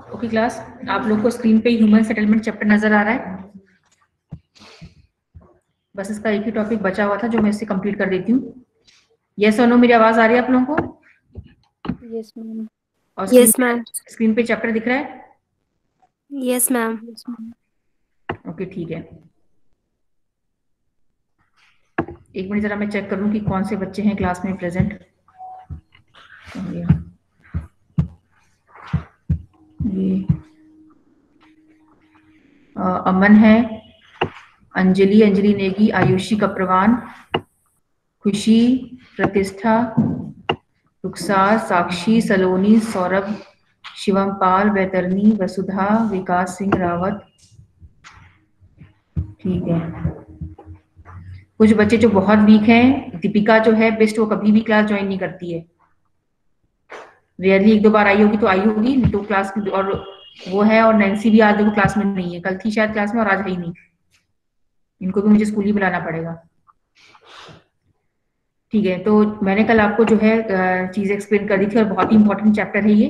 Okay class, आप लोग को स्क्रीन पे ह्यूमन सेटलमेंट चैप्टर नजर आ रहा है। बस इसका एक ही टॉपिक बचा हुआ था जो मैं इसे कंप्लीट कर देती हूँ। यस और नो, मेरी आवाज आ रही है आप लोगों को? Yes ma'am. और यस मैम। स्क्रीन पे चैप्टर दिख रहा है? Yes ma'am. ओके ठीक है, एक मिनट जरा मैं चेक करूं कि कौन से बच्चे हैं क्लास में प्रेजेंट। ये अमन है, अंजलि, अंजलि नेगी, आयुषी कप्रवान, खुशी, प्रतिष्ठा, रुखसार, साक्षी, सलोनी, सौरभ, शिवम पाल, वैतरणी, वसुधा, विकास सिंह रावत। ठीक है, कुछ बच्चे जो बहुत वीक हैं, दीपिका जो है बेस्ट, वो कभी भी क्लास ज्वाइन नहीं करती है। रियरली एक दो बार आई होगी तो आई होगी, तो क्लास में। और वो है, और नैन्सी भी आज देखो क्लास में नहीं है, कल थी शायद क्लास में और आज है ही नहीं। इनको भी मुझे स्कूल ही बुलाना पड़ेगा। ठीक है, तो मैंने कल आपको जो है चीज एक्सप्लेन कर दी थी, और बहुत ही इंपॉर्टेंट चैप्टर है ये,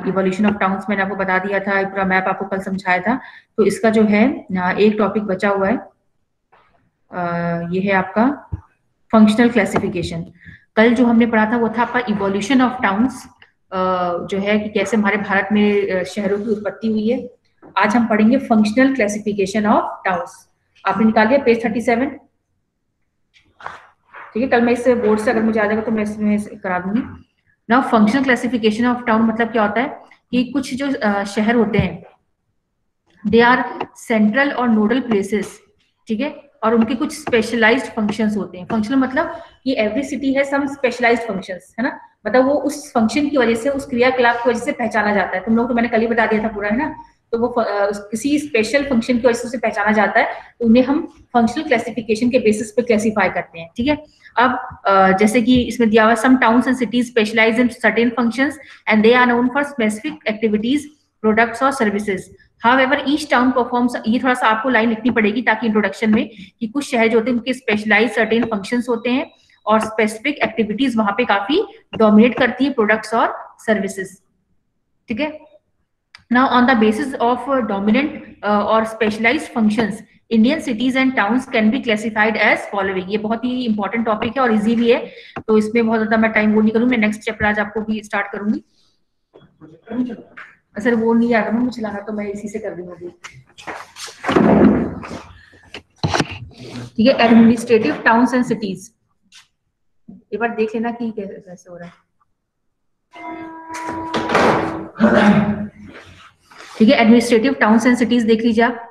इवोल्यूशन ऑफ टाउन्स। मैंने आपको बता दिया था, पूरा मैप आपको कल समझाया था। तो इसका जो है एक टॉपिक बचा हुआ है, ये है आपका फंक्शनल क्लासिफिकेशन। कल जो हमने पढ़ा था वो था आपका इवोल्यूशन ऑफ टाउन्स, जो है कि कैसे हमारे भारत में शहरों की उत्पत्ति हुई है। आज हम पढ़ेंगे फंक्शनल क्लासिफिकेशन ऑफ टाउन्स। आपने निकाल लिया पेज 37? ठीक है, कल मैं इस बोर्ड से अगर मुझे आ जाएगा तो मैं इसमें करा दूंगी। Now functional classification of town मतलब क्या होता है कि कुछ जो शहर होते हैं, दे आर सेंट्रल और नोडल प्लेसेस, ठीक है, और उनके कुछ स्पेशलाइज्ड फंक्शंस होते हैं। फंक्शनल मतलब कि एवरी सिटी है सम स्पेशलाइज्ड फंक्शंस, है ना, मतलब वो उस फंक्शन की वजह से, उस क्रियाकलाप की वजह से पहचाना जाता है। तुम लोग तो मैंने कल ही बता दिया था पूरा, है ना। तो वो किसी स्पेशल फंक्शन की वजह से उसे पहचाना जाता है, तो उन्हें हम फंक्शनल क्लासिफिकेशन के बेसिस पे क्लासिफाई करते हैं। ठीक है, अब जैसे कि इसमें दिया हुआ, some towns and cities specialise in certain functions and they are known for specific activities, products और services. However, each town performs, ये थोड़ा सा आपको लाइन लिखनी पड़ेगी ताकि इंट्रोडक्शन में, कि कुछ शहर जो होते हैं उनके स्पेशलाइज सर्टेन फंक्शंस होते हैं और स्पेसिफिक एक्टिविटीज वहां पे काफी डोमिनेट करती है, प्रोडक्ट्स और सर्विसेज। ठीक है, now on the basis of dominant और specialised functions, Indian cities and towns can be classified as following. ये बहुत ही इंपॉर्टेंट टॉपिक है और इजी भी है, तो इसमें बहुत ज्यादा मैं टाइम वो नहीं करूँ। मैं नेक्स्ट चैप्टर आज आपको भी स्टार्ट करूंगी। सर वो नहीं आता मुझे चलाना, तो मैं इसी से कर दूंगी। ठीक है, एडमिनिस्ट्रेटिव टाउन्स एंड सिटीज, एक बार देख लेना कि कैसे हो रहा है। ठीक है, एडमिनिस्ट्रेटिव टाउन्स एंड सिटीज देख लीजिए आप।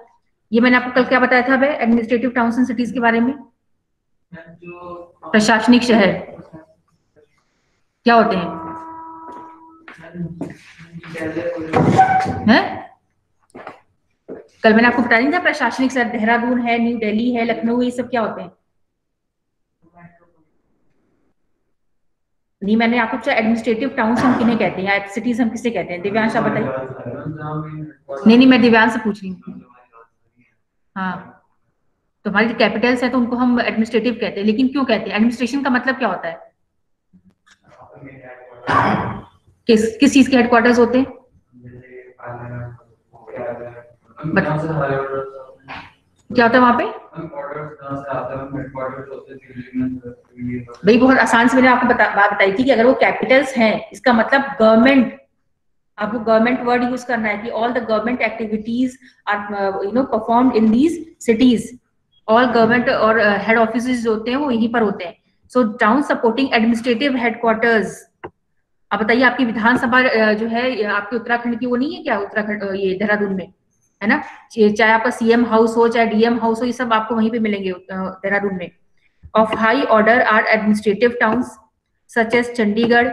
ये मैंने आपको कल क्या बताया था भाई, एडमिनिस्ट्रेटिव टाउन्स एंड सिटीज के बारे में? प्रशासनिक शहर क्या होते हैं? कल मैंने आपको बता दिया था, प्रशासनिक शहर देहरादून है, न्यू दिल्ली है, लखनऊ, ये सब क्या होते हैं? नहीं, मैंने आपको पूछा एडमिनिस्ट्रेटिव टाउन्स हम किन्हें कहते हैं, या सिटीज हम किसे कहते हैं? दिव्यांश आप बताइए। नहीं, मैं दिव्यांश से पूछ रही हूँ। हाँ, तो हमारी कैपिटल्स है तो उनको हम एडमिनिस्ट्रेटिव कहते हैं, लेकिन क्यों कहते हैं? एडमिनिस्ट्रेशन का मतलब क्या होता है? किस चीज के हेडक्वार्टर्स होते हैं? क्या होता है वहां पे भाई? बहुत आसान से मैंने आपको बात बताई थी कि अगर वो कैपिटल्स हैं, इसका मतलब गवर्नमेंट, आपको गवर्नमेंट वर्ड यूज करना है कि all the government activities are performed in these cities. All government और हेड ऑफिस जो होते हैं वो यहीं पर होते हैं। So town supporting administrative headquarters. अब बताइए, आपकी विधानसभा जो है आपके उत्तराखंड की वो नहीं है क्या? उत्तराखंड ये देहरादून में है ना, चाहे आपका सीएम हाउस हो चाहे डीएम हाउस हो, ये सब आपको वहीं पे मिलेंगे देहरादून में। Of high order are administrative towns such as Chandigarh,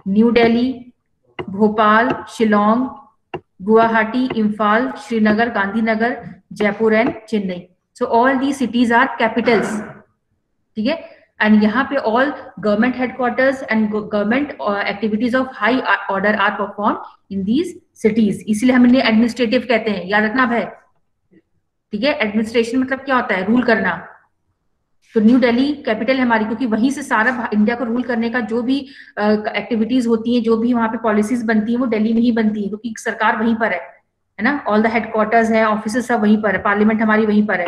New Delhi, Bhopal, Shillong, Guwahati, Imphal, Srinagar, Gandhinagar, Jaipur and Chennai. So all the cities are capitals. ठीक है, एंड यहाँ पे all government headquarters and government activities of high order are perform in these cities, इसलिए हम इन्हें administrative कहते हैं। याद रखना है। ठीक है, एडमिनिस्ट्रेशन मतलब क्या होता है? रूल करना। तो न्यू दिल्ली कैपिटल है हमारी, क्योंकि वहीं से सारा इंडिया को रूल करने का जो भी एक्टिविटीज होती हैं, जो भी वहाँ पे पॉलिसीज बनती हैं, वो दिल्ली में ही बनती है, क्योंकि सरकार वहीं पर है ना, ऑल द हेडक्वार्टर्स है, ऑफिस सब वहीं पर है, पार्लियामेंट हमारी वहीं पर है।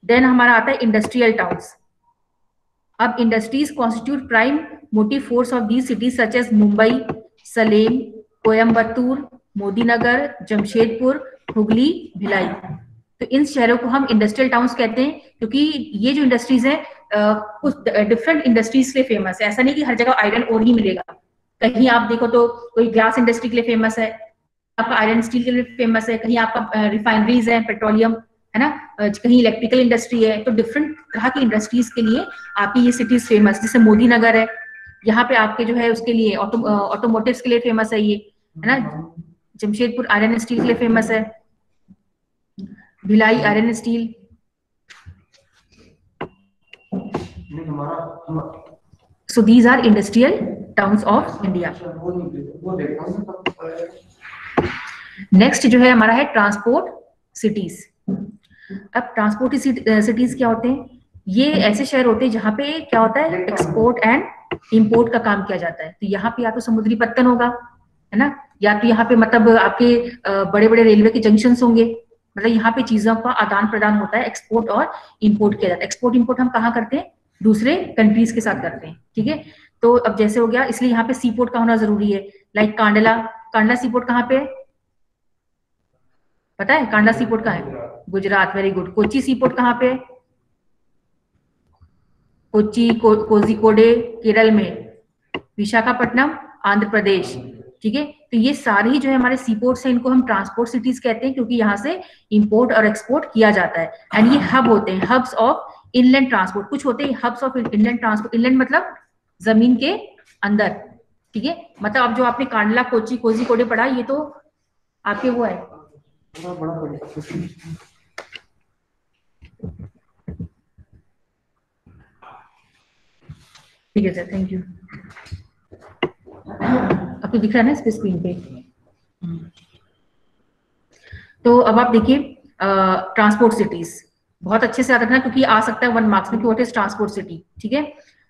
देन हमारा आता है इंडस्ट्रियल टाउन्स। अब industries constitute prime motive force of these cities such as Mumbai, Salem, Coimbatore, Modinagar, Jamshedpur, Hugli, Bhilai. तो इन शहरों को हम इंडस्ट्रियल टाउन्स कहते हैं, क्योंकि ये जो इंडस्ट्रीज हैं कुछ डिफरेंट इंडस्ट्रीज के लिए फेमस है। ऐसा नहीं कि हर जगह आयरन ओर ही मिलेगा, कहीं आप देखो तो कोई ग्लास इंडस्ट्री के लिए फेमस है, आपका आयरन स्टील के लिए फेमस है, कहीं आपका रिफाइनरीज है, पेट्रोलियम है ना, कहीं इलेक्ट्रिकल इंडस्ट्री है। तो डिफरेंट तरह की इंडस्ट्रीज के लिए आपकी ये सिटीज फेमस, जैसे मोदी नगर है, यहाँ पे आपके जो है उसके लिए ऑटोमोटिव्स के लिए फेमस है ये, है ना। जमशेदपुर आयरन स्टील के लिए फेमस है, Bhilai iron steel. So these are industrial towns of India. Next जो है हमारा है ट्रांसपोर्ट सिटीज। अब ट्रांसपोर्ट सिटीज क्या होते हैं? ये ऐसे शहर होते हैं जहाँ पे क्या होता है, एक्सपोर्ट एंड इंपोर्ट का काम किया जाता है। तो यहाँ पे या तो समुद्री पत्तन होगा, है ना, या तो यहाँ पे मतलब आपके बड़े बड़े रेलवे के जंक्शंस होंगे, मतलब यहाँ पे चीजों का आदान प्रदान होता है, एक्सपोर्ट और इंपोर्ट किया जाता है। एक्सपोर्ट इंपोर्ट हम कहाँ करते हैं? दूसरे कंट्रीज के साथ करते हैं, ठीक है। तो अब जैसे हो गया, इसलिए यहाँ पे सी पोर्ट का होना जरूरी है। लाइक कांडला, कांडला सी पोर्ट कहाँ पे है पता है? कांडला सी पोर्ट कहाँ है? Gujarat, very good. Kochi sea port कहाँ पे है? कोची कोझिकोडे केरल में, विशाखापट्टनम आंध्र प्रदेश, ठीक है। तो ये सारी जो है हमारे सी पोर्ट्स हैं, इनको हम ट्रांसपोर्ट सिटीज कहते हैं, क्योंकि यहाँ से इंपोर्ट और एक्सपोर्ट किया जाता है। एंड ये हब होते हैं, हब्स ऑफ इनलैंड ट्रांसपोर्ट। कुछ होते हैं hubs of inland transport, inland मतलब जमीन के अंदर, ठीक है। मतलब अब जो आपने कांडला, कोची, कोझिकोडे पढ़ा, ये तो आपके वो है, ठीक है सर, थैंक यू। आपको दिख रहा है ना इस पे स्क्रीन पे? तो अब आप देखिए ट्रांसपोर्ट सिटीज बहुत अच्छे से याद रखना, क्योंकि आ सकता है 1 मार्क्स में कि व्हाट इज ट्रांसपोर्ट सिटी, ठीक है।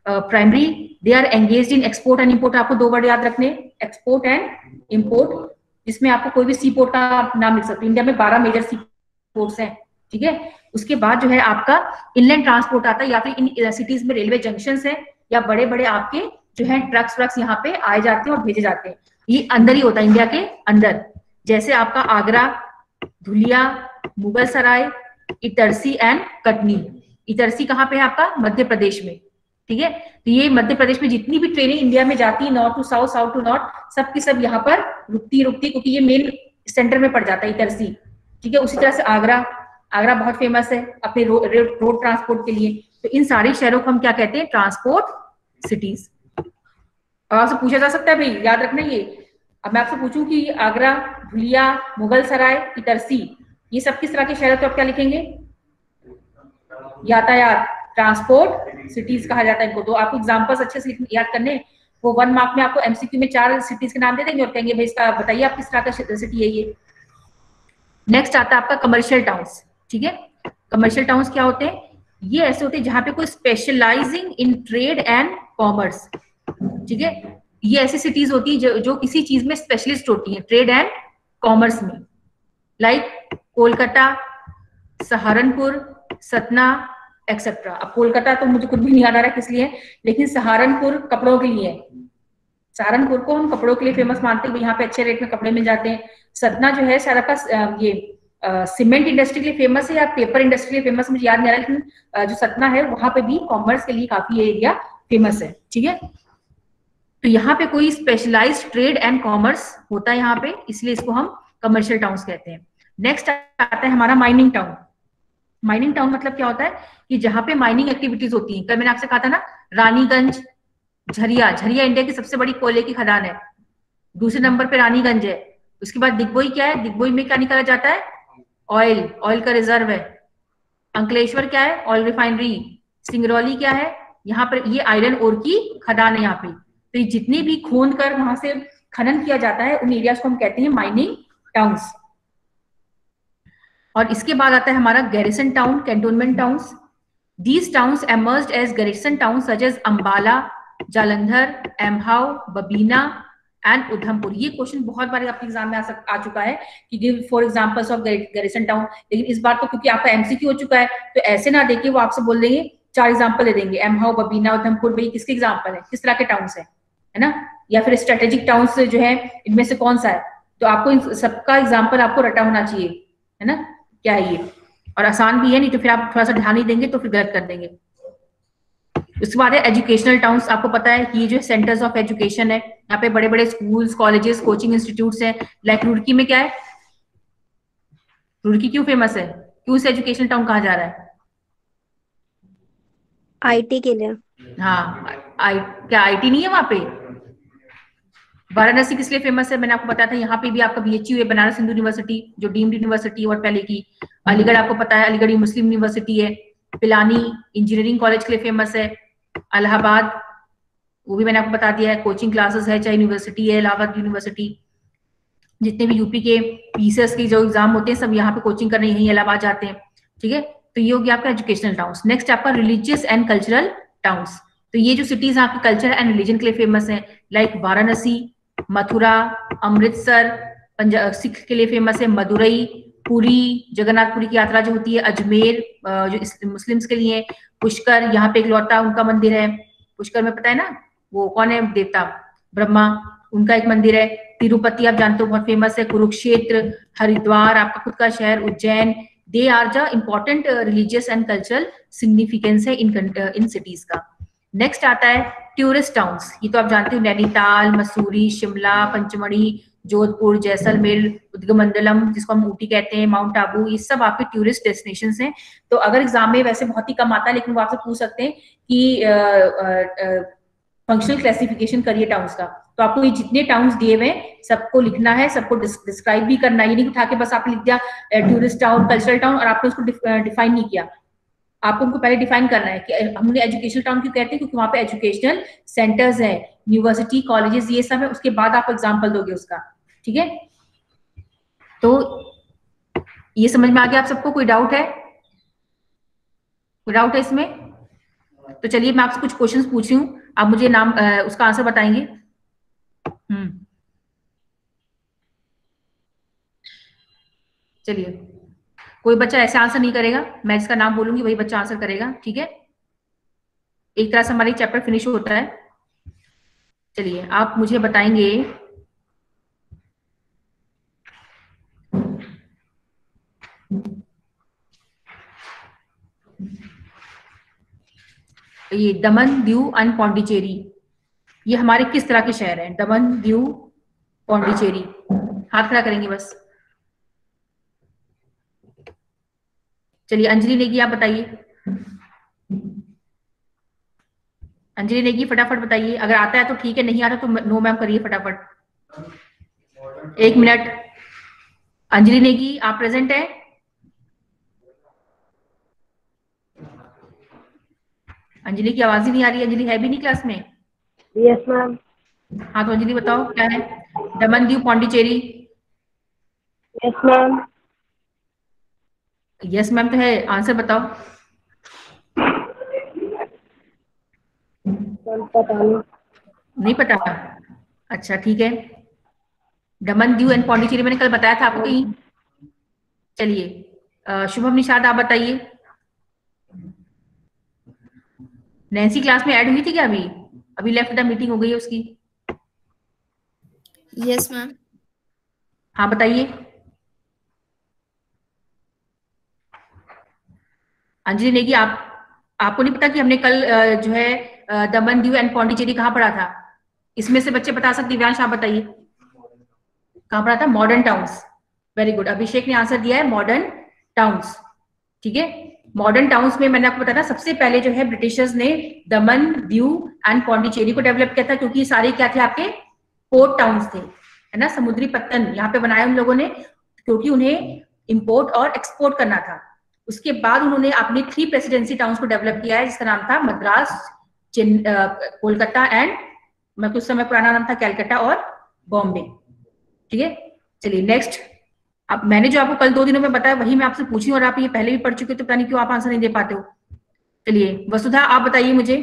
Primary they are engaged in export and import. आपको 2 वर्ड याद रखने, एक्सपोर्ट एंड इंपोर्ट, जिसमें आपको कोई भी सी पोर्ट का नाम लिख सकते हो। इंडिया में 12 मेजर सी पोर्ट्स हैं, ठीक है। उसके बाद जो है आपका इनलैंड ट्रांसपोर्ट आता है, या फिर इन सिटीज में रेलवे जंक्शंस हैं, या बड़े बड़े आपके जो है ट्रक्स यहाँ पे आए जाते हैं और भेजे जाते हैं। ये अंदर ही होता है, इंडिया के अंदर। जैसे आपका आगरा, धुलिया, मुगल सराय, इटरसी एंड कटनी। इटरसी कहाँ पे है आपका? मध्य प्रदेश में, ठीक है। तो ये मध्य प्रदेश में जितनी भी ट्रेनें इंडिया में जाती है, north to south, south to north, सब की सब यहाँ पर रुकती, क्योंकि ये मेन सेंटर में पड़ जाता है इटरसी, ठीक है। उसी तरह से आगरा, आगरा बहुत फेमस है अपने रोड ट्रांसपोर्ट के लिए। तो इन सारे शहरों को हम क्या कहते हैं? Transport cities. और आपसे पूछा जा सकता है भाई, याद रखना ये। अब मैं आपसे पूछूं कि आगरा, धुलिया, मुगल सराय, इटरसी, ये सब किस तरह के शहर है, तो आप क्या लिखेंगे? यातायात, ट्रांसपोर्ट सिटीज कहा जाता है इनको। तो आपको एग्जांपल्स अच्छे से याद करने। वो 1 मार्क में आपको एमसीक्यू में 4 सिटीज के नाम दे देंगे और कहेंगे भाई इसका बताइए आप किस तरह का सिटी है ये। नेक्स्ट आता है आपका कमर्शियल टाउन्स, ठीक है। कमर्शियल टाउन्स क्या होते हैं? ये ऐसे होते हैं जहां पे कोई specialising in trade and commerce, ठीक है। ये ऐसी सिटीज होती है जो किसी चीज में स्पेशलिस्ट होती है, ट्रेड एंड कॉमर्स में। Like Kolkata, Saharanpur, Satna etcetera. अब कोलकाता तो मुझे खुद भी नहीं याद आ रहा किस लिए, लेकिन सहारनपुर कपड़ों के लिए है। सहारनपुर को हम कपड़ों के लिए फेमस मानते हैं, यहाँ पे अच्छे रेट में कपड़े मिल जाते हैं। सतना जो है सारा का ये सीमेंट इंडस्ट्री के लिए फेमस है, या पेपर इंडस्ट्री के लिए फेमस, मुझे याद नहीं आ रहा, लेकिन जो सतना है वहां पे भी कॉमर्स के लिए काफी एरिया फेमस है, ठीक है। तो यहाँ पे कोई स्पेशलाइज्ड ट्रेड एंड कॉमर्स होता है यहाँ पे, इसलिए इसको हम कमर्शियल टाउन्स कहते हैं। नेक्स्ट आता है हमारा माइनिंग टाउन। माइनिंग टाउन मतलब क्या होता है कि जहाँ पे माइनिंग एक्टिविटीज होती हैं। कल मैंने आपसे कहा था ना, रानीगंज, झरिया, झरिया इंडिया की सबसे बड़ी कोयले की खदान है, दूसरे नंबर पे रानीगंज है। उसके बाद दिग्बोई क्या है? दिग्बोई में क्या निकाला जाता है? ऑयल, ऑयल का रिजर्व है। अंकलेश्वर क्या है? Oil refinery. सिंगरौली क्या है? यहाँ पर ये आयरन ओर की खदान है यहाँ पे। तो ये जितने भी खोद कर वहां से खनन किया जाता है, उन एरियाज को हम कहते हैं माइनिंग टाउन्स। और इसके बाद आता है हमारा garrison town, cantonment towns. These towns emerged as garrison towns such as Ambala, Jalandhar, Amhau, Babina and Udhampur. ये क्वेश्चन बहुत बार आपके एग्जाम में आ चुका है कि give for examples of garrison town, लेकिन इस बार तो क्योंकि आपका एमसीक्यू हो चुका है तो ऐसे ना देके वो आपसे बोल देंगे 4 एग्जांपल दे देंगे, एमहाउ, बबीना, उधमपुर, भाई किसके एग्जांपल है, किस तरह के टाउन्स है ना, या फिर स्ट्रेटेजिक टाउन्स जो है इनमें से कौन सा है, तो आपको इन सबका एग्जाम्पल आपको रटा होना चाहिए, है ना, क्या है ये, और आसान भी है, नहीं तो फिर आप थोड़ा सा ध्यान नहीं देंगे तो फिर गलत कर देंगे। उसके बाद है एजुकेशनल टाउन्स। आपको पता है कि ये जो सेंटर्स ऑफ एजुकेशन है, यहाँ पे बड़े बड़े स्कूल्स, कॉलेजेस, कोचिंग इंस्टीट्यूट्स हैं। लाइक रुड़की में क्या है, रुड़की क्यों फेमस है, क्यों से एजुकेशनल टाउन कहा जा रहा है? आईटी के लिए। हाँ, क्या आईटी नहीं है वहां पे? वाराणसी किस लिए फेमस है, मैंने आपको बताया था, यहाँ पे भी आपका बीएचयू है, बनारस हिंदू यूनिवर्सिटी जो डीम्ड यूनिवर्सिटी और पहले की। अलीगढ़ आपको पता है, अलीगढ़ मुस्लिम यूनिवर्सिटी है। पिलानी इंजीनियरिंग कॉलेज के लिए फेमस है। इलाहाबाद, वो भी मैंने आपको बता दिया है, कोचिंग क्लासेस है, चाहे यूनिवर्सिटी है, इलाहाबाद यूनिवर्सिटी। जितने भी यूपी के पीसीएस के जो एग्जाम होते हैं सब यहाँ पे कोचिंग करने यही इलाहाबाद जाते हैं, ठीक है। तो ये हो गया आपका एजुकेशनल टाउन्स। नेक्स्ट आपका रिलीजियस एंड कल्चरल टाउन्स। तो ये जो सिटीज आपके कल्चर एंड रिलीजन के लिए फेमस है, लाइक वाराणसी, मथुरा, अमृतसर, पंजाब सिख के लिए फेमस है, मदुरई, पुरी, जगन्नाथपुरी की यात्रा जो होती है, अजमेर जो मुस्लिम्स के लिए, पुष्कर, यहाँ पे एक लौता उनका मंदिर है, पुष्कर में पता है ना वो कौन है देवता, ब्रह्मा, उनका एक मंदिर है। तिरुपति आप जानते हो बहुत फेमस है, कुरुक्षेत्र, हरिद्वार आपका खुद का शहर, Ujjain, they are the important religious and cultural significance है इन सिटीज का। नेक्स्ट आता है टूरिस्ट टाउन्स। ये तो आप जानते हो, नैनीताल, मसूरी, शिमला, पंचमढ़ी, जोधपुर, जैसलमेर, उदगमंडलम जिसको हम ऊटी कहते हैं, माउंट आबू, ये सब आपके टूरिस्ट डेस्टिनेशन हैं। तो अगर एग्जाम में वैसे बहुत ही कम आता है, लेकिन वो आपसे पूछ सकते हैं कि फंक्शनल क्लासिफिकेशन करिए टाउन्स का, तो आपको ये जितने टाउन्स दिए हुए सबको लिखना है, सबको डिस्क्राइब भी करना है। ये नहीं उठा के बस आपने लिख दिया टूरिस्ट टाउन, कल्चरल टाउन और आपने उसको डिफाइन नहीं किया। आपको उनको पहले डिफाइन करना है कि हमने एजुकेशनल टाउन क्यों कहते हैं, क्योंकि वहां पे एजुकेशनल सेंटर्स है, यूनिवर्सिटी, कॉलेजेस, ये सब है, उसके बाद आप एग्जाम्पल दोगे उसका, ठीक है। तो ये समझ में आ गया आप सबको, कोई डाउट है, कोई डाउट है इसमें? तो चलिए मैं आपसे कुछ क्वेश्चंस पूछ रही हूँ, आप मुझे नाम उसका आंसर बताएंगे। चलिए, कोई बच्चा ऐसे आंसर नहीं करेगा, मैं जिसका नाम बोलूंगी वही बच्चा आंसर करेगा, ठीक है। एक तरह से हमारी चैप्टर फिनिश होता है। चलिए आप मुझे बताएंगे, ये दमन, दीव एंड पौंडीचेरी, ये हमारे किस तरह के शहर हैं? दमन, दीव, पौंडीचेरी, हाथ खड़ा करेंगे बस। चलिए अंजलि नेगी आप बताइए, अंजलि नेगी फटाफट बताइए, अगर आता है तो ठीक है, नहीं आता तो नो मैम करिए फटाफट। 1 मिनट, अंजलि नेगी आप प्रेजेंट है? अंजलि की आवाज ही नहीं आ रही, अंजलि है भी नहीं क्लास में? Yes ma'am. हाँ तो अंजलि बताओ क्या है, दमन, Diu, Pondicherry? Yes ma'am. Yes ma'am तो है, आंसर बताओ। पता नहीं पता? अच्छा ठीक है, दमन, दीव एंड पौंडीचेरी मैंने कल बताया था आपको कहीं। चलिए शुभम निषाद आप बताइए, नैन्सी क्लास में ऐड हुई थी क्या? अभी अभी लेफ्ट द मीटिंग हो गई है उसकी। Yes ma'am. हाँ बताइए, अंजलि नेगी आपको नहीं पता कि हमने कल जो है दमन, दीव एंड पौंडीचेरी कहाँ पढ़ा था? इसमें से बच्चे बता सकते, दिव्यांश आप बताइए कहाँ पढ़ा था? मॉडर्न टाउन्स, वेरी गुड, अभिषेक ने आंसर दिया है मॉडर्न टाउन्स, ठीक है। मॉडर्न टाउन्स में मैंने आपको बताया था सबसे पहले जो है ब्रिटिशर्स ने दमन, दीव एंड पौंडीचेरी को डेवलप किया था, क्योंकि सारे क्या थे आपके पोर्ट टाउन्स थे, है ना, समुद्री पत्तन यहाँ पे बनाया उन लोगों ने, क्योंकि उन्हें इंपोर्ट और एक्सपोर्ट करना था। उसके बाद उन्होंने अपने 3 प्रेसिडेंसी टाउन्स को डेवलप किया है, जिसका नाम था मद्रास, कोलकाता एंड मैं कुछ समय पुराना नाम था कैलकाटा और बॉम्बे, ठीक है। चलिए नेक्स्ट, अब मैंने जो आपको कल 2 दिनों में बताया वही मैं आपसे पूछी, और आप ये पहले भी पढ़ चुके, तो पता नहीं क्यों आप आंसर नहीं दे पाते हो। चलिए वसुधा आप बताइए मुझे,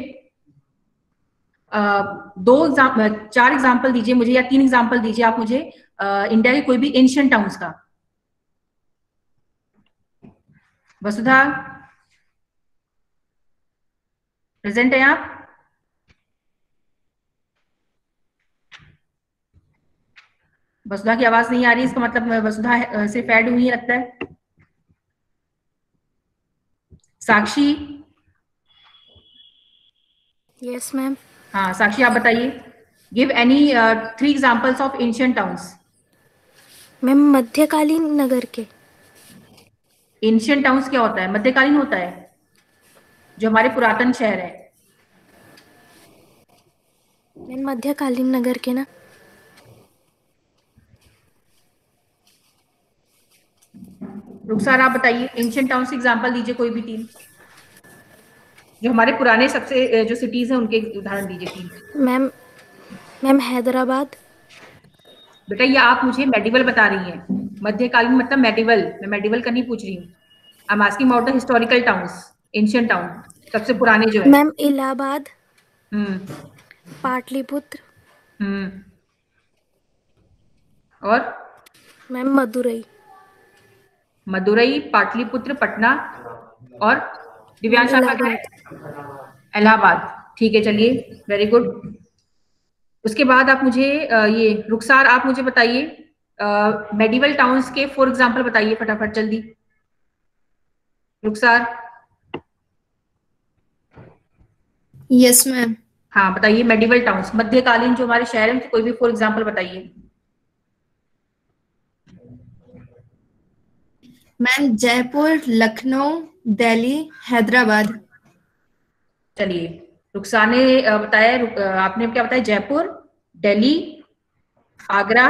चार एग्जाम्पल दीजिए मुझे या 3 एग्जाम्पल दीजिए आप मुझे इंडिया के कोई भी एंशियंट टाउन्स का। वसुधा प्रेजेंट है आप? वसुधा की आवाज नहीं आ रही, इसका मतलब वसुधा सिर्फ ऐड हुई है लगता है। साक्षी? Yes ma'am. हाँ साक्षी आप बताइए, give any 3 examples of ancient towns. Ma'am मध्यकालीन नगर के। एंशियंट टाउन्स क्या होता है? मध्यकालीन होता है, जो हमारे पुरातन शहर है। मैम मध्यकालीन नगर के ना। रुखसार आप बताइए, एंशियंट टाउन्स की एग्जाम्पल दीजिए कोई भी 3, जो हमारे पुराने सबसे जो सिटीज हैं उनके उदाहरण दीजिए 3। Ma'am ma'am Hyderabad. बेटा ये आप मुझे मेडिवल बता रही हैं, मध्यकालीन मतलब मेडिवल, मैं मेडिवल का नहीं पूछ रही हूँ। I am asking about the historical towns, ancient town सबसे पुराने जो है। मैम इलाहाबाद। हम्म। पाटलिपुत्र। हम्म। और? मैम मदुरई। मदुरई, पाटलिपुत्र, पटना और मैम दिव्यांश आपका क्या इलाहाबाद। है? इलाहाबाद। ठीक है चलिए, वेरी गुड। उसके बाद आप मुझे ये रुखसार आप मुझे बताइए, मेडिवल टाउन्स के 4 एग्जाम्पल बताइए फटाफट जल्दी। रुखसार? Yes ma'am. हाँ बताइए, मेडिवल टाउन्स मध्यकालीन जो हमारे शहर हैं उनके कोई भी 4 एग्जाम्पल बताइए। मैम जयपुर, लखनऊ, दिल्ली, हैदराबाद। चलिए रुखसार ने बताया, आपने क्या बताया? जयपुर, दिल्ली, आगरा।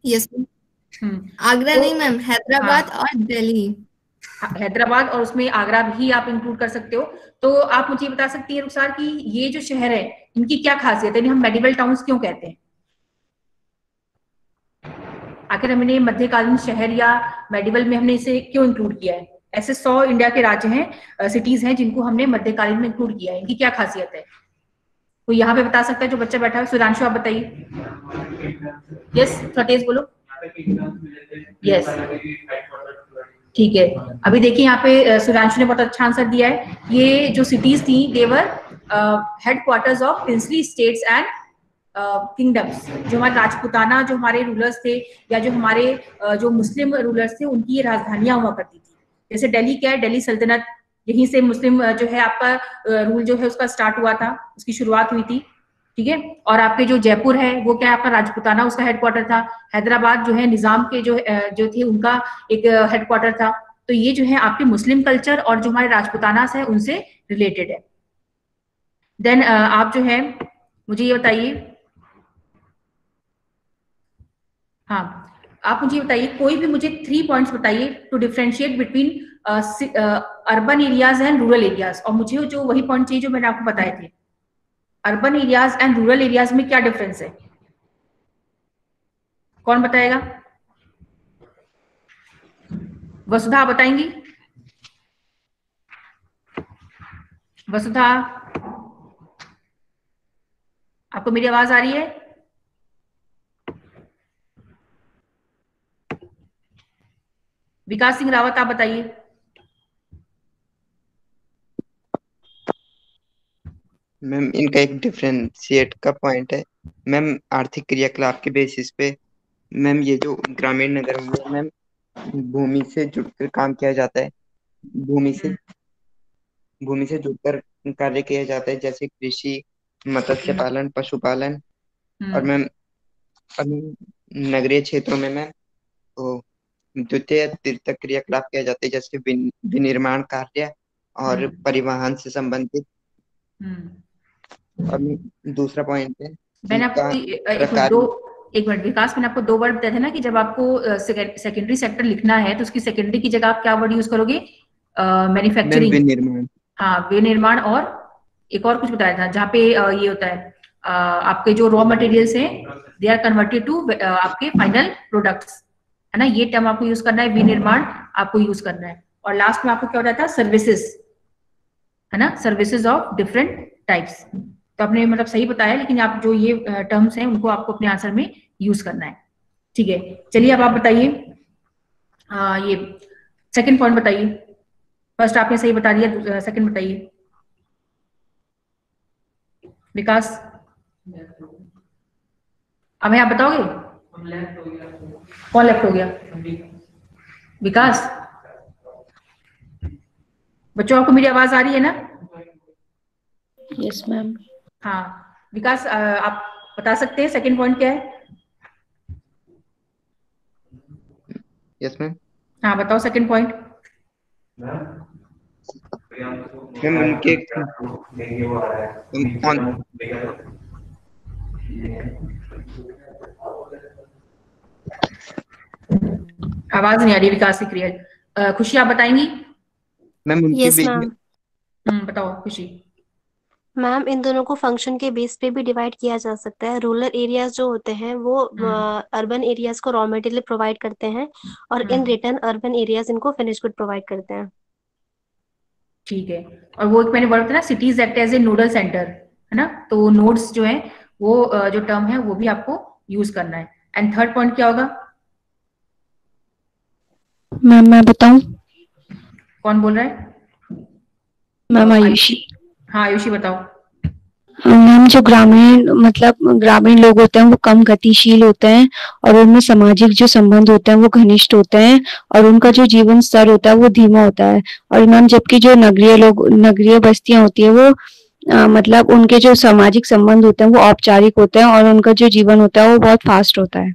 Yes ma'am. आगरा तो नहीं मैम, हैदराबाद हाँ, और दिल्ली। हैदराबाद और उसमें आगरा भी आप इंक्लूड कर सकते हो। तो आप मुझे बता सकती हैं रुखसार कि ये जो शहर है इनकी क्या खासियत है, इन्हें हम मेडिवल टाउन्स क्यों कहते हैं? आखिर हमने मध्यकालीन शहर या मेडिवल में हमने इसे क्यों इंक्लूड किया है? ऐसे 100 इंडिया के राज्य हैं, सिटीज हैं जिनको हमने मध्यकालीन में इंक्लूड किया है, इनकी क्या खासियत है? कोई यहाँ पे बता सकता है जो बच्चा बैठा है? सुधांशु आप बताइए। यस थोड़ा तेज बोलो। यस ठीक है। अभी देखिए यहाँ पे सुधांशु ने बहुत अच्छा आंसर दिया है। ये जो सिटीज थी they were headquarters of princely states and kingdoms. जो हमारे राजपुताना जो हमारे रूलर्स थे या जो हमारे जो मुस्लिम रूलर्स थे उनकी ये राजधानियां हुआ करती थी। जैसे दिल्ली क्या है, दिल्ली सल्तनत, यहीं से मुस्लिम जो है आपका रूल जो है उसका स्टार्ट हुआ था, उसकी शुरुआत हुई थी। ठीक है। और आपके जो जयपुर है वो क्या है आपका राजपुताना उसका हेडक्वार्टर था। हैदराबाद जो है निजाम के जो थे उनका एक हेडक्वार्टर था। तो ये जो है आपके मुस्लिम कल्चर और जो हमारे राजपुतानास है उनसे रिलेटेड है। देन आप जो है मुझे ये बताइए, हाँ आप मुझे बताइए कोई भी मुझे 3 पॉइंट्स बताइए to differentiate between urban areas and rural areas. और मुझे जो वही पॉइंट चाहिए जो मैंने आपको बताए थे, urban areas and rural areas में क्या डिफरेंस है? कौन बताएगा? वसुधा आप बताएंगी? वसुधा आपको मेरी आवाज आ रही है? विकास सिंह रावत आप बताइए। मैम इनका एक डिफरेंशिएट का पॉइंट है मैम, आर्थिक क्रियाकलाप के बेसिस पे। मैम ये जो ग्रामीण नगर में मैम भूमि से जुड़कर काम किया जाता है, भूमि से भूमि से जुड़कर कार्य किया जाता है, जैसे कृषि, मत्स्य पालन, पशुपालन। और मैम अभी नगरीय क्षेत्रों में मैम वो द्वितीय तृतीयक क्रियाकलाप किया जाता है, जैसे विनिर्माण कार्य और परिवहन से संबंधित। और दूसरा पॉइंट है कि मैंने आपको सरकारी। एक मिनट विकास, मैंने आपको 2 वर्ड बताए थे ना कि जब आपको सेकेंडरी सेक्टर लिखना है तो उसकी सेकेंडरी की जगह आप क्या वर्ड यूज करोगे? Ma'am manufacturing. विनिर्माण। हाँ विनिर्माण, और एक और कुछ बताया था जहाँ पे ये होता है आपके जो रॉ मटेरियल्स हैं दे आर कन्वर्टेड टू आपके फाइनल प्रोडक्ट्स, है ना? ये टर्म आपको यूज करना है, विनिर्माण आपको यूज करना है। और लास्ट में आपको क्या होता था? सर्विसेज, है ना, सर्विसेज ऑफ डिफरेंट टाइप्स। तो आपने मतलब सही बताया, लेकिन आप जो ये टर्म्स हैं उनको आपको अपने आंसर में यूज करना है। ठीक है, चलिए अब आप बताइए, ये सेकंड पॉइंट बताइए। फर्स्ट आपने सही बता दिया, सेकंड बताइए विकास। अब आप बताओगे कौन लेफ्ट हो गया? विकास। बच्चों आपको मेरी आवाज आ रही है ना? Yes ma'am. हाँ विकास, आप बता सकते हैं सेकंड पॉइंट क्या है? Yes ma'am. हाँ बताओ सेकंड पॉइंट। मैम उनके कौन आवाज नहीं आ रही विकास की क्लियर। खुशी आप बताएंगी? मैम उनके यस बीच मैम। में बताओ खुशी। मैम इन दोनों को फंक्शन के बेस पे भी डिवाइड किया जा सकता है। रूरल एरियाज जो होते हैं वो अर्बन एरियाज को रॉ मटेरियल प्रोवाइड करते हैं और इन रिटर्न अर्बन एरियाज इनको फिनिश गुड प्रोवाइड करते हैं। ठीक है, और वो एक मैंने वर्ड था ना, cities act as a nodal centre, है ना, तो नोड्स जो है वो जो टर्म है वो भी आपको यूज करना है। एंड थर्ड पॉइंट क्या होगा? मैम मैं बताऊं? कौन बोल रहा है? मैम आयुषी। हाँ आयुषी बताओ। मैम जो ग्रामीण लोग होते हैं वो कम गतिशील होते हैं और उनमें सामाजिक जो संबंध होते हैं वो घनिष्ठ होते हैं और उनका जो जीवन स्तर होता है वो धीमा होता है। और मैम जबकि जो नगरीय बस्तियां होती है वो मतलब उनके जो सामाजिक संबंध होते हैं वो औपचारिक होते हैं और उनका जो जीवन होता है वो बहुत फास्ट होता है।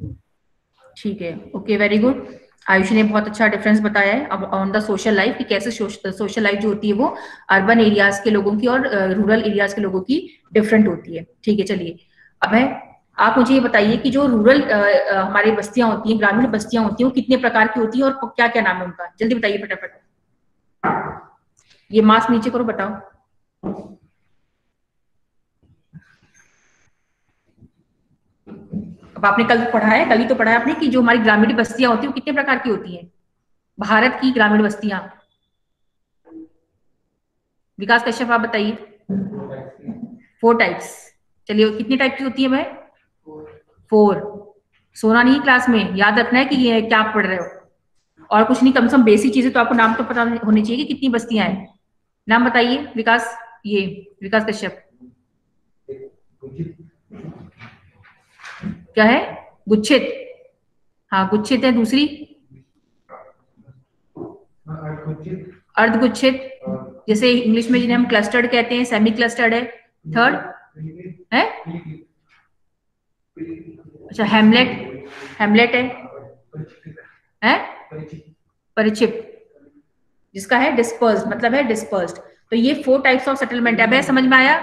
ठीक है, ओके, वेरी गुड। आयुषी ने बहुत अच्छा डिफरेंस बताया है अब ऑन द सोशल लाइफ कि कैसे सोशल लाइफ जो होती है वो अर्बन एरियाज के लोगों की और रूरल एरियाज के लोगों की डिफरेंट होती है। ठीक है, चलिए अब है आप मुझे ये बताइए कि जो रूरल हमारी बस्तियां होती हैं, ग्रामीण बस्तियां होती हैं, वो कितने प्रकार की होती है और क्या क्या नाम है उनका? जल्दी बताइए फटाफट। ये मास्क नीचे करो, बताओ। अब आपने कल पढ़ा है, कल ही तो पढ़ा है आपने कि जो हमारी ग्रामीण बस्तियां होती हैं वो कितने प्रकार की होती हैं? भारत की ग्रामीण बस्तियां। विकास कश्यप आप बताइए। 4 टाइप्स। चलिए कितनी टाइप की होती है भाई? 4। सोना नहीं क्लास में, याद रखना है कि ये क्या आप पढ़ रहे हो, और कुछ नहीं, कम से कम बेसिक चीजें तो आपको नाम तो पता होनी चाहिए कि कितनी बस्तियां हैं। नाम बताइए विकास, ये विकास कश्यप। क्या है? गुच्छित। हाँ गुच्छित है, दूसरी अर्धगुच्छित, जैसे इंग्लिश में जिन्हें हम क्लस्टर्ड कहते हैं, सेमी क्लस्टर्ड है। थर्ड है अच्छा हेमलेट है परिचित, जिसका है डिस्पर्स्ड, मतलब है डिस्पर्स्ड। तो ये 4 टाइप्स ऑफ सेटलमेंट है। अब समझ में आया?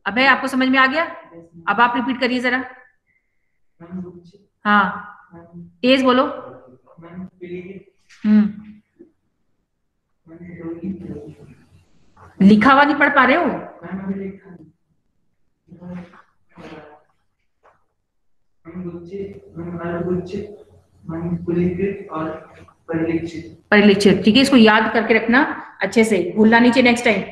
अब आपको समझ में आ गया? अब आप रिपीट करिए जरा। हाँ तेज बोलो। लिखा हुआ नहीं पढ़ पा रहे हो? परिलिखित, ठीक है, इसको याद करके रखना अच्छे से, भूलना नहीं चाहिए नेक्स्ट टाइम।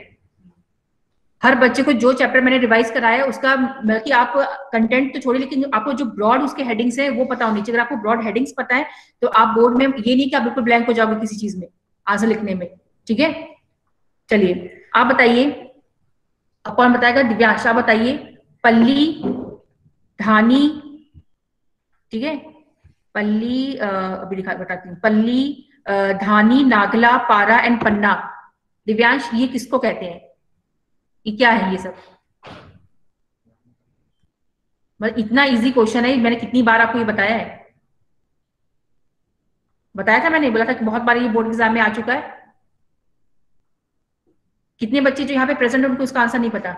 हर बच्चे को जो चैप्टर मैंने रिवाइज कराया है उसका बल्कि आप कंटेंट तो छोड़िए, लेकिन आपको जो ब्रॉड उसके हेडिंग्स है वो पता होनी चाहिए। अगर आपको ब्रॉड हेडिंग्स पता है तो आप बोर्ड में ये नहीं कि आप बिल्कुल ब्लैंक हो जाओगे किसी चीज में आंसर लिखने में। ठीक है, चलिए आप बताइए, अब कौन बताएगा? दिव्यांश आप बताइए। पल्ली, धानी, ठीक है, पल्ली अभी बताती हूँ, पल्ली, धानी, नागला, पारा एंड पन्ना। दिव्यांश ये किसको कहते हैं? ये क्या है ये सब? मतलब इतना इजी क्वेश्चन है, मैंने कितनी बार आपको ये बताया है? बताया था मैंने, बोला था कि बहुत बार ये बोर्ड एग्जाम में आ चुका है। कितने बच्चे जो यहाँ पे प्रेजेंट है उनको इसका आंसर नहीं पता?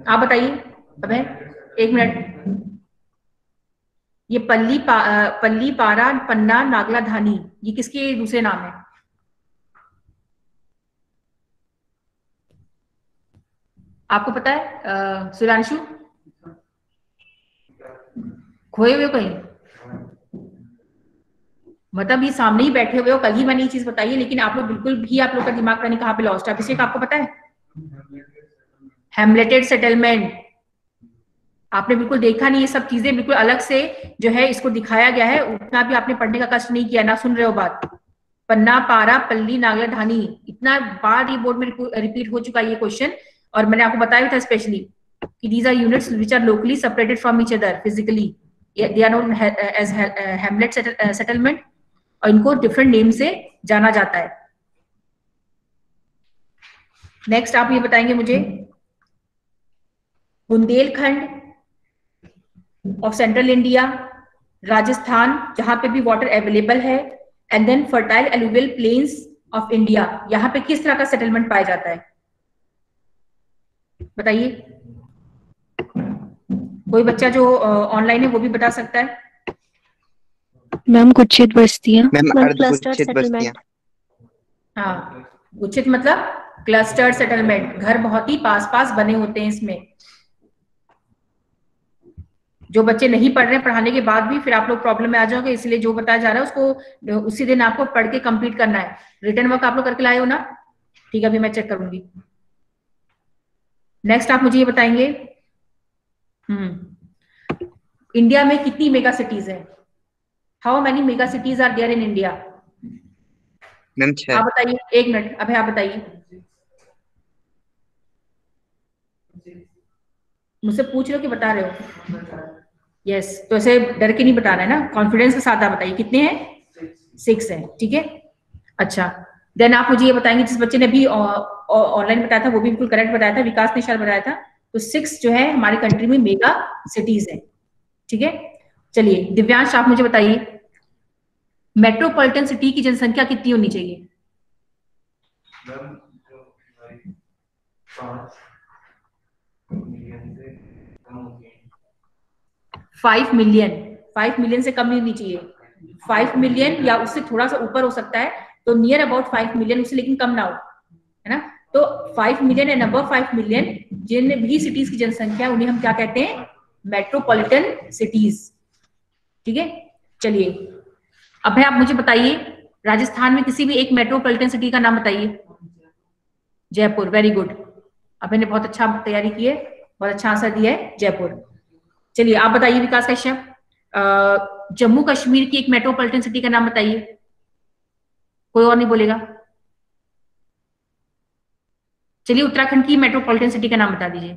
आप बताइए। अब 1 मिनट। ये पल्ली, पारा, पन्ना, नागला, धानी, ये किसके दूसरे नाम है? आपको पता है सुधांशु? खोए हुए कहीं? मतलब ये सामने ही बैठे हुए हो, कल ही मैंने ये चीज बताई है, लेकिन आप लोग बिल्कुल भी, आप लोग का दिमाग पता नहीं कहाँ पे लॉस्ट है। अभिषेक आपको पता है? हैमलेटेड सेटलमेंट, आपने बिल्कुल देखा नहीं, ये सब चीजें बिल्कुल अलग से जो है इसको दिखाया गया है, उतना भी आपने पढ़ने का कष्ट नहीं किया, ना सुन रहे हो बात। पन्ना, पारा, पल्ली, नागरधानी, इतना बार ये बोर्ड में रिपीट हो चुका है ये क्वेश्चन, और मैंने आपको बताया था स्पेशली कि these are units which are locally separated from each other physically, they are known as hamlet settlement, और इनको डिफरेंट नेम से जाना जाता है। नेक्स्ट आप ये बताएंगे मुझे, Bundelkhand of central India, Rajasthan जहां पे भी वाटर अवेलेबल है, and then fertile alluvial plains of India, यहाँ पे किस तरह का सेटलमेंट पाया जाता है बताइए। कोई बच्चा जो ऑनलाइन है वो भी बता सकता है। मैम गुच्छित बस्तियां। गुच्छित बस्तियां। हाँ, गुच्छित मतलब क्लस्टर्ड सेटलमेंट, घर बहुत ही पास पास बने होते हैं इसमें। जो बच्चे नहीं पढ़ रहे हैं, पढ़ाने के बाद भी फिर आप लोग प्रॉब्लम में आ जाओगे, इसलिए जो बताया जा रहा है उसको उसी दिन आपको पढ़ के कंप्लीट करना है। रिटर्न वर्क आप लोग करके लाए हो ना? ठीक है, अभी मैं चेक करूंगी। नेक्स्ट आप मुझे ये बताएंगे, इंडिया में कितनी मेगा सिटीज है? How many mega cities are there in India? आप बताइए, 1 मिनट, अभी आप बताइए, मुझसे पूछ रहे हो कि बता रहे हो? यस, तो ऐसे डर के नहीं बताना है ना, कॉन्फिडेंस के साथ आप बताइए कितने हैं? 6 हैं, ठीक है। अच्छा, देन आप मुझे ये बताएंगे, जिस बच्चे ने भी ऑनलाइन बताया था वो भी बिल्कुल करेक्ट बताया था, विकास ने शायद बताया था, तो 6 जो है हमारी कंट्री में मेगा सिटीज है, ठीक है। चलिए दिव्यांश आप मुझे बताइए, मेट्रोपॉलिटन सिटी की जनसंख्या कितनी होनी चाहिए? 5 मिलियन। 5 मिलियन से कम नहीं होनी चाहिए, 5 मिलियन या उससे थोड़ा सा ऊपर हो सकता है, तो नियर अबाउट 5 मिलियन, उससे लेकिन कम ना हो, है ना। तो 5 मिलियन एंड अबव 5 मिलियन जिन भी सिटीज की जनसंख्या उन्हें हम क्या कहते हैं? मेट्रोपॉलिटन सिटीज, ठीक है। चलिए अब है, आप मुझे बताइए, राजस्थान में किसी भी एक मेट्रोपॉलिटन सिटी का नाम बताइए। जयपुर, वेरी गुड, अब मैंने बहुत अच्छा तैयारी की है, बहुत अच्छा आंसर दिया है, जयपुर। चलिए आप बताइए विकास कश्यप, जम्मू कश्मीर की एक मेट्रोपॉलिटन सिटी का नाम बताइए। कोई और नहीं बोलेगा? चलिए उत्तराखंड की मेट्रोपॉलिटन सिटी का नाम बता दीजिए।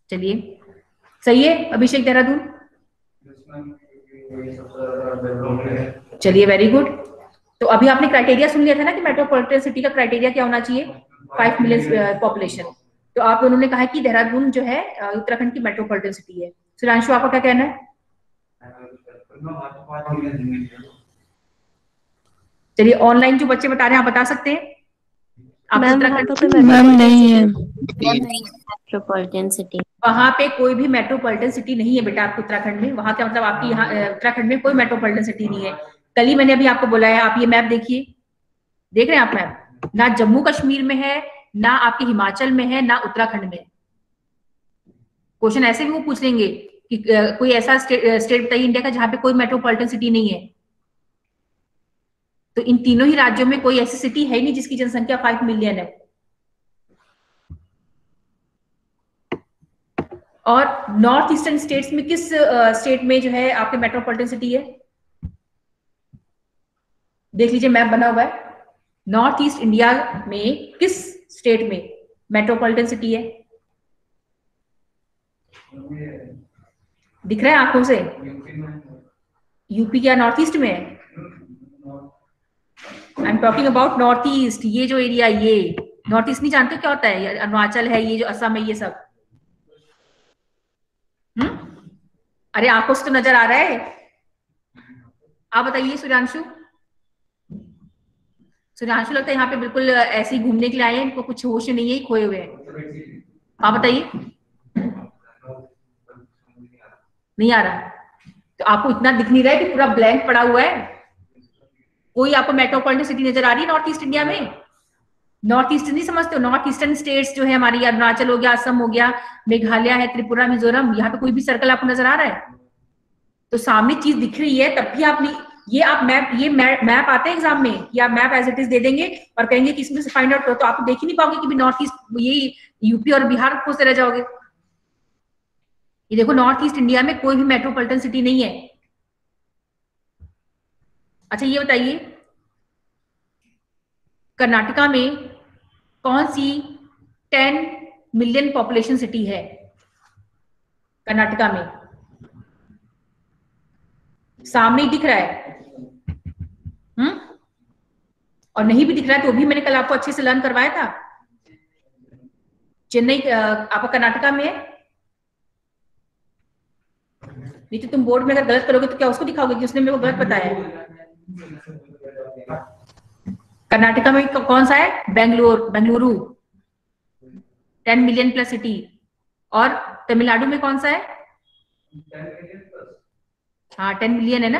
चलिए सही है, अभिषेक देहरादून। चलिए वेरी गुड। तो अभी आपने क्राइटेरिया सुन लिया था ना कि मेट्रोपॉलिटन सिटी का क्राइटेरिया क्या होना चाहिए? 5 मिलियन पॉपुलेशन। तो आप दोनों ने कहा कि देहरादून जो है उत्तराखंड की मेट्रोपॉलिटन सिटी है। सुधांशु आपका क्या कहना है? चलिए ऑनलाइन जो बच्चे बता रहे हैं आप बता सकते हैं? मैम नहीं है मेट्रोपॉलिटन सिटी, वहां पे कोई भी मेट्रोपॉलिटन सिटी नहीं है बेटा आपको उत्तराखंड में। वहां का मतलब आपकी यहाँ उत्तराखंड में कोई मेट्रोपॉलिटन सिटी नहीं है। कल ही मैंने अभी आपको बोला है, आप ये मैप देखिए, देख रहे हैं आप मैप? ना जम्मू कश्मीर में है, ना आपके हिमाचल में है, ना उत्तराखंड में। क्वेश्चन ऐसे भी वो पूछ लेंगे कि कोई ऐसा स्टेट बताइए इंडिया का जहां पे कोई मेट्रोपॉलिटन सिटी नहीं है। तो इन तीनों ही राज्यों में कोई ऐसी सिटी है नहीं जिसकी जनसंख्या 5 मिलियन है। और नॉर्थ ईस्टर्न स्टेट्स में किस स्टेट में जो है आपके मेट्रोपॉलिटन सिटी है? देख लीजिए मैप बना हुआ है, नॉर्थ ईस्ट इंडिया में किस स्टेट में मेट्रोपॉलिटन सिटी है? दिख रहा है आंखों से? यूपी क्या नॉर्थ ईस्ट में है? I am talking about north east. ये जो एरिया, ये नॉर्थ ईस्ट नहीं जानते क्या होता है? अरुणाचल है, ये जो असम है, ये सब। अरे आंखों से तो नजर आ रहा है। आप बताइए सुधांशु। सुधांशु लगता है यहाँ पे बिल्कुल ऐसे ही घूमने के लिए आए हैं, इनको कुछ होश नहीं है, खोए हुए हैं। आप बताइए। नहीं आ रहा? तो आपको इतना दिख नहीं रहा है कि पूरा ब्लैंक पड़ा हुआ है? कोई आपको मेट्रोपॉलिटन सिटी नजर आ रही है नॉर्थ ईस्ट इंडिया में? नॉर्थ ईस्ट नहीं समझते हो? नॉर्थ ईस्टर्न स्टेट्स जो है हमारी, अरुणाचल हो गया, असम हो गया, मेघालय है, त्रिपुरा, मिजोरम, यहाँ पे कोई भी सर्कल आपको नजर आ रहा है? तो सामने चीज दिख रही है तब भी आप नहीं, ये आप मैप आते हैं एग्जाम में, या मैप एज इट इज दे देंगे और कहेंगे कि इसमें से फाइंड आउट करो, तो आप देख ही नहीं पाओगे कि भी नॉर्थ ईस्ट ये यूपी और बिहार खोजते रह जाओगे। ये देखो नॉर्थ ईस्ट इंडिया में कोई भी मेट्रोपॉलिटन सिटी नहीं है। अच्छा ये बताइए कर्नाटका में कौन सी 10 मिलियन पॉपुलेशन सिटी है कर्नाटका में? सामने ही दिख रहा है। और नहीं भी दिख रहा है तो भी मैंने कल आपको अच्छे से लर्न करवाया था। चेन्नई आपका कर्नाटका में है, नहीं तो तुम बोर्ड में अगर गलत करोगे तो क्या उसको दिखाओगे कि उसने मेरे को गलत बताया है? कर्नाटका में कौन सा है? Bengaluru 10 million plus city. और तमिलनाडु में कौन सा है? हाँ 10 मिलियन है ना।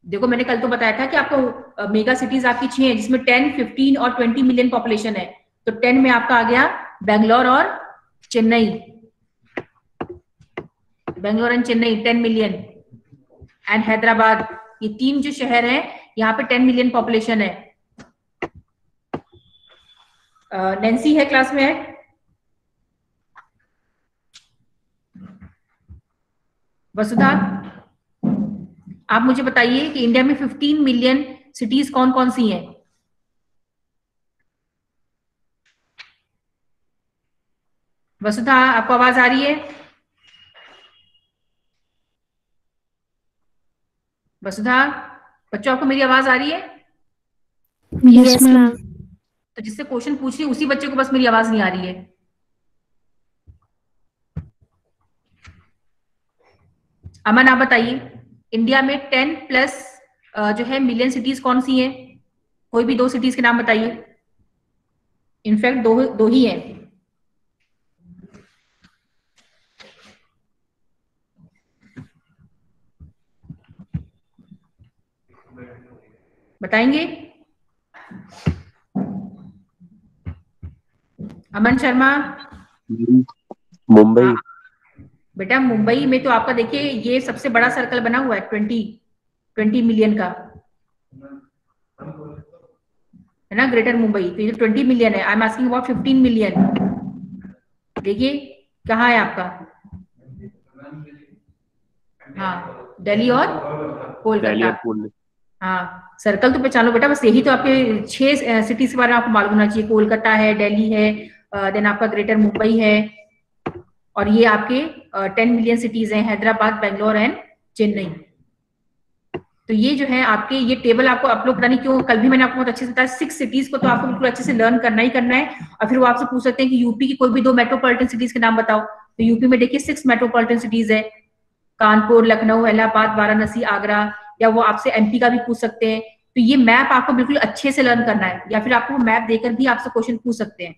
देखो मैंने कल तो बताया था कि आपको मेगा सिटीज आपकी 6 है जिसमें 10, 15 और 20 मिलियन पॉपुलेशन है। तो 10 में आपका आ गया बेंगलोर और Chennai, Bangalore and Chennai 10 million, and Hyderabad. ये 3 जो शहर हैं यहाँ पे 10 मिलियन पॉपुलेशन है। नैन्सी है क्लास में? है वसुधा? आप मुझे बताइए कि इंडिया में 15 मिलियन सिटीज कौन कौन सी हैं? वसुधा आपको आवाज आ रही है? वसुधा बच्चों आपको मेरी आवाज आ रही है? Yes ma'am. तो जिससे क्वेश्चन पूछ रही उसी बच्चे को बस मेरी आवाज नहीं आ रही है। अमन आप बताइए इंडिया में 10 प्लस जो है मिलियन सिटीज कौन सी हैं? कोई भी 2 सिटीज के नाम बताइए। इनफैक्ट दो ही हैं। बताएंगे? अमन शर्मा? मुंबई। बेटा मुंबई में तो आपका देखिए ये सबसे बड़ा सर्कल बना हुआ है 20 मिलियन का, है ना, ग्रेटर मुंबई। तो ये 20 मिलियन है। I am asking about 15 million. देखिए कहाँ है आपका? हाँ दिल्ली और कोलकाता। हाँ सर्कल तो पहचानो बेटा, बस यही तो आपके 6 सिटीज के बारे में आपको मालूम होना चाहिए। कोलकाता है, दिल्ली है, देन आपका ग्रेटर मुंबई है, और ये आपके 10 मिलियन सिटीज हैं, हैदराबाद, बेंगलोर एंड चेन्नई। तो ये जो है आपके ये टेबल आपको अपलोड पता नहीं क्यों, कल भी मैंने आपको बहुत अच्छे से बताया 6 सिटीज को तो आपको बिल्कुल अच्छे से लर्न करना ही करना है। और फिर वो आपसे पूछ सकते हैं कि यूपी की कोई भी 2 मेट्रोपॉलिटन सिटीज के नाम बताओ। तो यूपी में देखिए 6 मेट्रोपॉलिटन सिटीज है, कानपुर, लखनऊ, इलाहाबाद, वाराणसी, आगरा, या वो आपसे एमपी का भी पूछ सकते हैं। तो ये मैप आपको बिल्कुल अच्छे से लर्न करना है, या फिर आपको मैप देकर भी आपसे क्वेश्चन पूछ सकते हैं।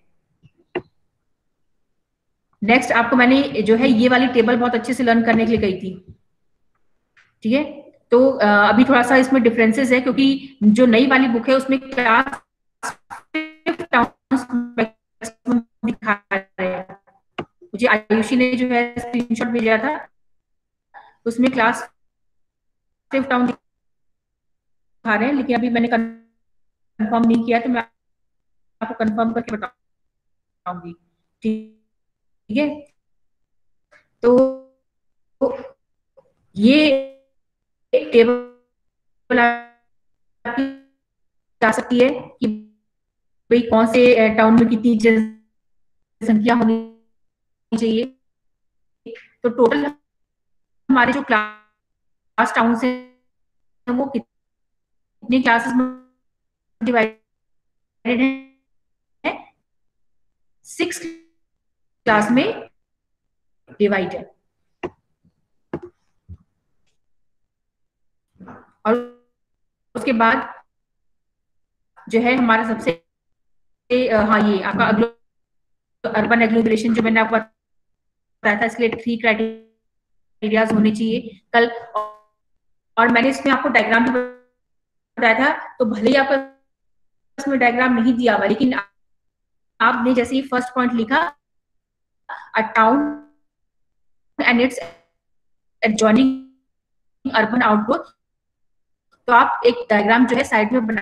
नेक्स्ट आपको मैंने जो है ये वाली टेबल बहुत अच्छे से लर्न करने के लिए कही थी, ठीक है। तो अभी थोड़ा सा इसमें डिफरेंसेस है क्योंकि जो नई वाली बुक है उसमें क्लास दिखा रहे हैं। मुझे आयुषी ने जो है स्क्रीनशॉट भेजा था, उसमें क्लास टाउन दिखा रहे हैं, लेकिन अभी मैंने कंफर्म नहीं किया तो मैं आपको कंफर्म करके बताऊंगी, ठीक है। तो ये टेबल आपकी जा सकती है कि भाई कौन से टाउन में कितनी जनसंख्या होनी चाहिए। तो टोटल हमारे जो क्लास टाउन से वो कितने क्लासेस में डिवाइडेड है? 6 क्लास में डिवाइड है। और उसके बाद जो है हमारा सबसे हाँ ये आपका अर्बन एग्लोमरेशन जो मैंने आपको बताया था, इसके लिए 3 क्राइटेरियाज होने चाहिए कल। और मैंने इसमें आपको डायग्राम भी बताया था, तो भले ही आपका इसमें डायग्राम नहीं दिया हुआ, लेकिन आपने जैसे ही फर्स्ट पॉइंट लिखा, अ town and it's adjoining urban outgrowth, तो आप एक डायग्राम जो है साइड में बना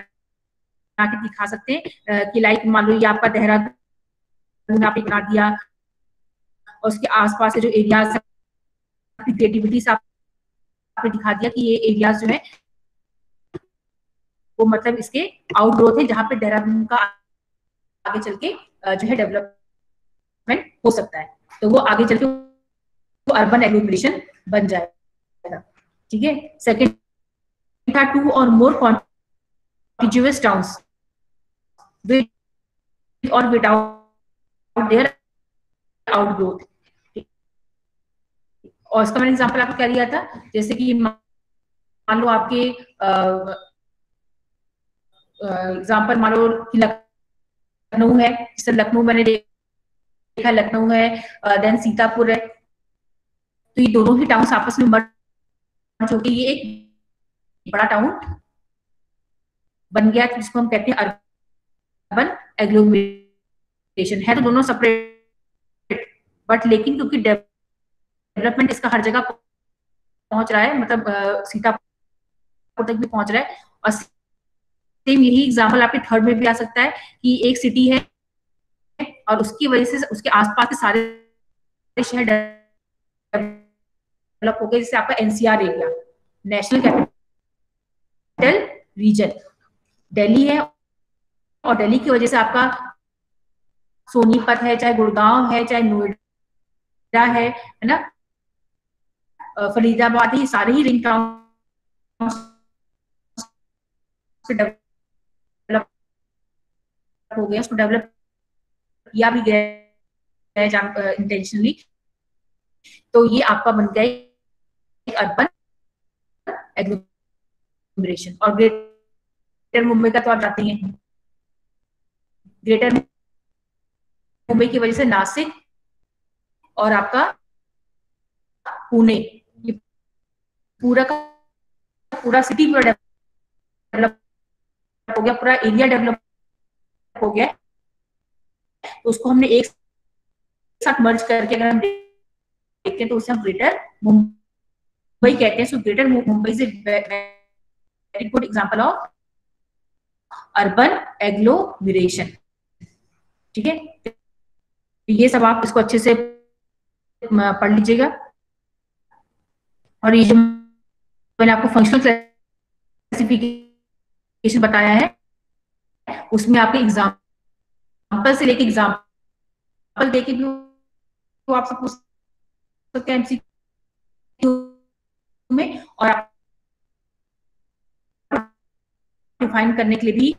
के दिखा सकते हैं कि लाइक मान लो ये आपका देहरादून आपने बना दिया, और उसके आसपास के जो एरियाज क्रिएटिविटी से आपने दिखा दिया कि ये एरियाज जो है वो मतलब इसके आउटग्रोथ है, जहाँ पे देहरादून का आगे चल के जो है डेवलपमेंट हो सकता है, तो वो आगे चल के वो अर्बन एग्लोमरेशन बन जाएगा। ठीक है, सेकंड था 2 or more contiguous towns with or without their outgrowth। और इसका मैंने एग्जांपल आपको क्या दिया था, जैसे कि मान लो आपके एग्जांपल मान लो कि लखनऊ है, जैसे लखनऊ मैंने देखा, लखनऊ है, देन सीतापुर है, तो ये दोनों ही टाउन्स आपस में मर्ज होके ये एक बड़ा टाउन बन गया, जिसको हम कहते हैं अर्बन एग्लोमरेशन। है तो दोनों सेपरेट, बट लेकिन क्योंकि डेवलपमेंट इसका हर जगह पहुंच रहा है, मतलब सीतापुर तक भी पहुंच रहा है, और सेम यही एग्जांपल आपके थर्ड में भी आ सकता है कि एक सिटी है और उसकी वजह से उसके आसपास के सारे शहर डेवलप हो गए, जैसे आपका NCR area, national capital region Delhi है, और दिल्ली की वजह से आपका सोनीपत है, चाहे गुड़गांव है, चाहे नोएडा है ना, फरीदाबाद, ये सारे ही रिंग टाउन डेवलप हो गया, उसको डेवलप किया भी गया है इंटेंशनली, तो ये आपका बन गया अर्बन एग्लोमरेशन। और ग्रेटर मुंबई का तो आप जानते हैं, ग्रेटर मुंबई की वजह से नासिक और आपका पुणे, ये पूरा का पूरा सिटी पूरा डेवलप हो गया, पूरा एरिया डेवलप हो गया, तो उसको हमने एक साथ मर्ज करके अगर हम देखते हैं तो उसे हम ग्रेटर मुंबई कहते हैं। So greater Mumbai is very good example of urban agglomeration. ठीक है, ये सब आप इसको अच्छे से पढ़ लीजिएगा। और ये जो मैंने आपको फंक्शनल क्लासिफिकेशन बताया है, उसमें आपके एग्जाम्पल से लेके एग्जाम्पल देके भी तो आपसे पूछ सकते हैं एमसीक्यू में, और आप डिफाइन करने के लिए भी